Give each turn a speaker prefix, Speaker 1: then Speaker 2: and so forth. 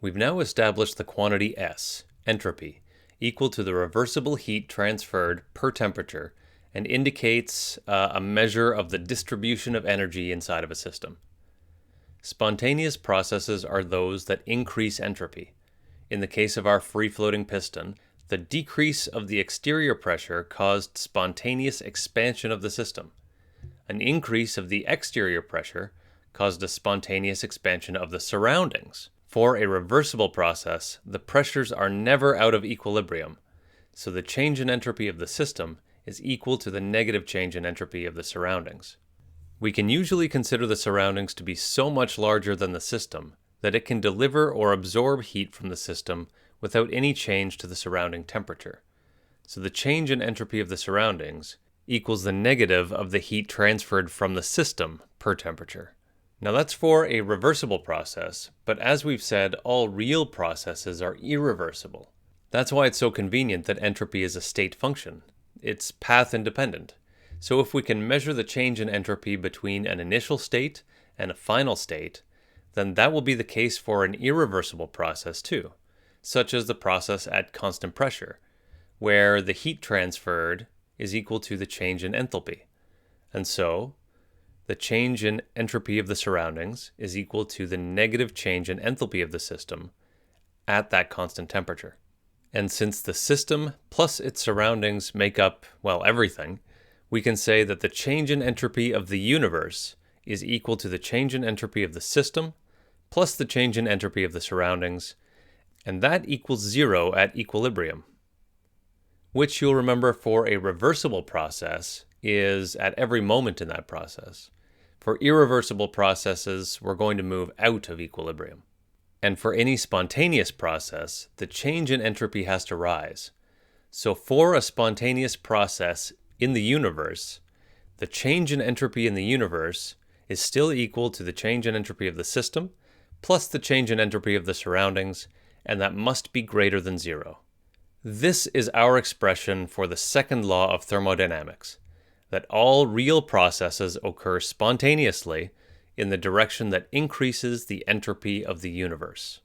Speaker 1: We've now established the quantity S, entropy, equal to the reversible heat transferred per temperature and indicates a measure of the distribution of energy inside of a system. Spontaneous processes are those that increase entropy. In the case of our free-floating piston, the decrease of the exterior pressure caused spontaneous expansion of the system. An increase of the exterior pressure caused a spontaneous expansion of the surroundings. For a reversible process, the pressures are never out of equilibrium, so the change in entropy of the system is equal to the negative change in entropy of the surroundings. We can usually consider the surroundings to be so much larger than the system that it can deliver or absorb heat from the system without any change to the surrounding temperature. So the change in entropy of the surroundings equals the negative of the heat transferred from the system per temperature. Now that's for a reversible process, but as we've said, all real processes are irreversible. That's why it's so convenient that entropy is a state function. It's path independent. So if we can measure the change in entropy between an initial state and a final state, then that will be the case for an irreversible process too, such as the process at constant pressure, where the heat transferred is equal to the change in enthalpy. And so, the change in entropy of the surroundings is equal to the negative change in enthalpy of the system at that constant temperature. And since the system plus its surroundings make up, well, everything, we can say that the change in entropy of the universe is equal to the change in entropy of the system plus the change in entropy of the surroundings, and that equals zero at equilibrium, which you'll remember for a reversible process is at every moment in that process. For irreversible processes, we're going to move out of equilibrium. And for any spontaneous process, the change in entropy has to rise. So for a spontaneous process in the universe, the change in entropy in the universe is still equal to the change in entropy of the system plus the change in entropy of the surroundings, and that must be greater than zero. This is our expression for the second law of thermodynamics, that all real processes occur spontaneously in the direction that increases the entropy of the universe.